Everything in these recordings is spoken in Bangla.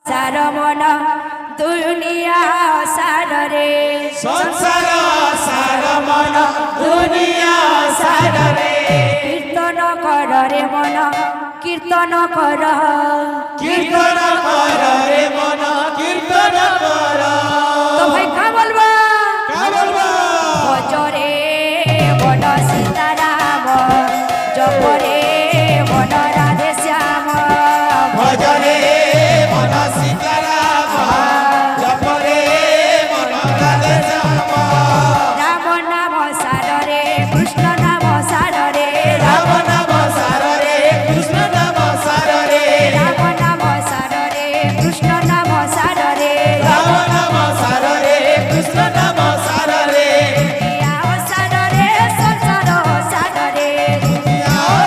सार मन दुनिया सार रे संसार सार मन दुनिया सार रे कीर्तन कर रे मन कीर्तन कर कीर्तन कर रे मन कीर्तन कर तो भाई का बोलबा भजरे मन सीताराम जपरे मन राधे श्याम भजरे मन सीताराम जपरे मन राधे श्याम राम नाम सार रे कृष्ण नाम सार रे राम नाम सार रे कृष्ण नाम सार रे राम नाम सार रे कृष्ण नाम सार रे राम नाम सार रे कृष्ण नाम सार रे दुनिया सार रे संसार सार रे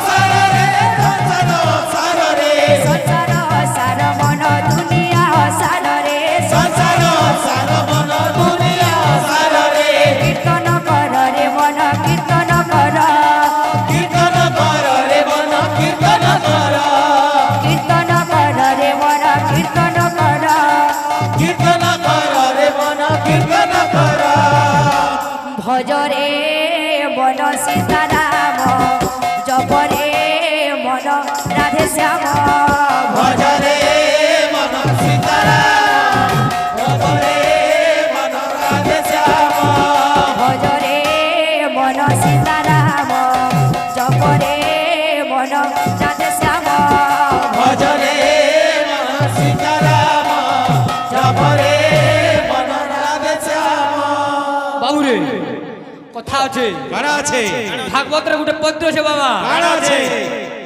सार रे संसार रे संसार सार मन दुनिया सार रे संसार सार मन दुनिया सार रे कीर्तन कर रे मन कीर्तन कर कीर्तन कर रे मन कीर्तन कर कीर्तन कर रे मन कीर्तन कर कीर्तन कर रे मन कीर्तन कर भजरे मन सीताराम जपरे मन राधे श्याम भजरे मन सीताराम जपरे मन राधे श्याम भजरे मन सीताराम जपरे मन राधे श्याम भजरे मन सीताराम जपरे मन राधे श्याम বাবুরে কথা আছে কারা আছে ভাগবতরে গোটে পদ্য আছে বাবা কারা আছে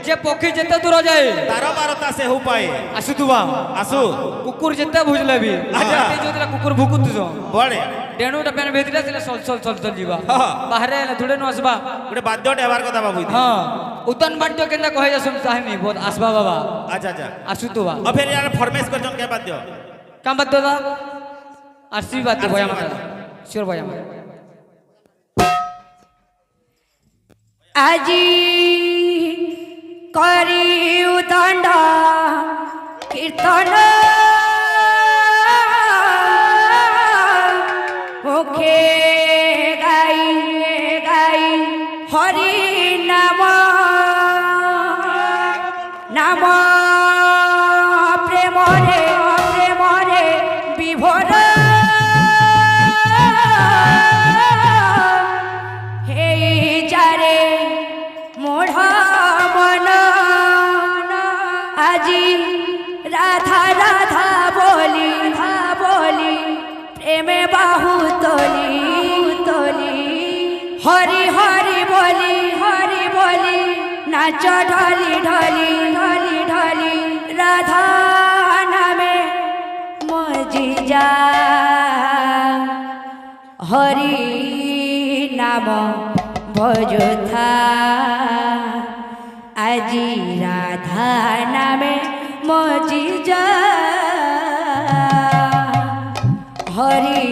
যে পক্ষী যেতে দূর যায় তার বারতা সে হু পায়ে আসুতুবা আসু কুকুর যেতে বুঝলে বি আচ্ছা। যদি কুকুর ভুকুতুছ বড়ে ডেণুটা পেন ভেতিলে সিলে চল চল চল চল ଯିବା হ্যাঁ। বাহারে এলে ধুড়ে নো আসবা গোটে বাদ্যଟେ হেবার কথা বাবু হ্যাঁ উতন বাদ্য কেনটা কহে যাসুম চাহিনি বহুত আসবা বাবা আচ্ছা আচ্ছা আসুতুবা আর ফের ইয়ার ফরমেশ করছন কে বাদ্য কাম বাদ্য দা আসি বাদ্য ভয়া মাতা শিওর ভয়া মাতা আজি করি উদণ্ড কীর্তন মুখে গাই গাই হরি নাম নাম প্রেমরে প্রেমরে বিভোর হেই যারে মোঢ় মন আজি রাধা রাধা বলি প্রেমে বাহু তলি তলি হরি হরি বলি নাচ ঢলি ঢলি ঢলি ঢলি রাধা নামে মজি যা হরি নাম ভজথা আজি রাধা নামে মজি যা হরি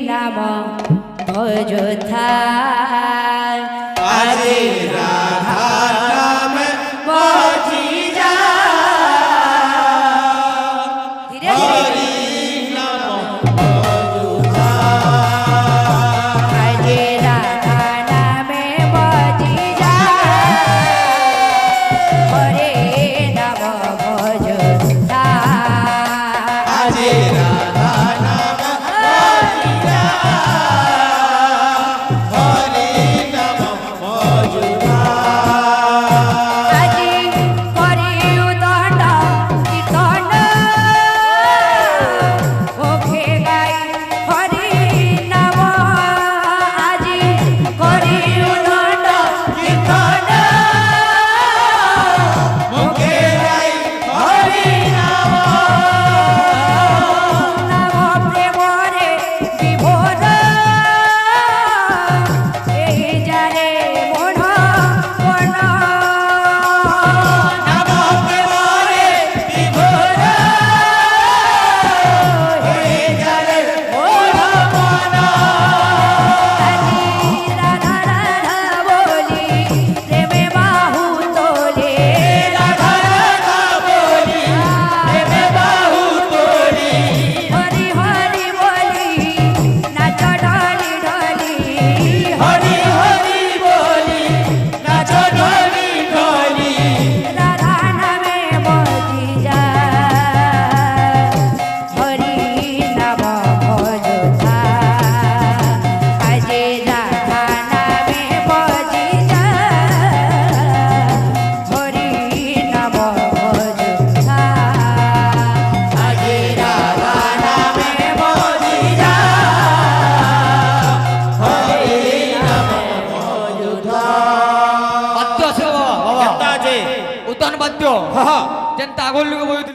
নাম ভজথা আজি রাধা নাম বাজি যা ধীরে ধীরে আজি রাধা নামে মজি যা হরে নাম ভজথা আজি রাধা নাম বাজি যা হরি নাম মজুরা আজি করি উদণ্ড কীর্তন মুখে গাই হরি নাম আজি করি উদণ্ড কীর্তন মুখে গাই হরি নাম নাম প্রেমরে বিভোর বাদ্য হ্যাঁ হ্যাঁ যেন তাগর লোক বই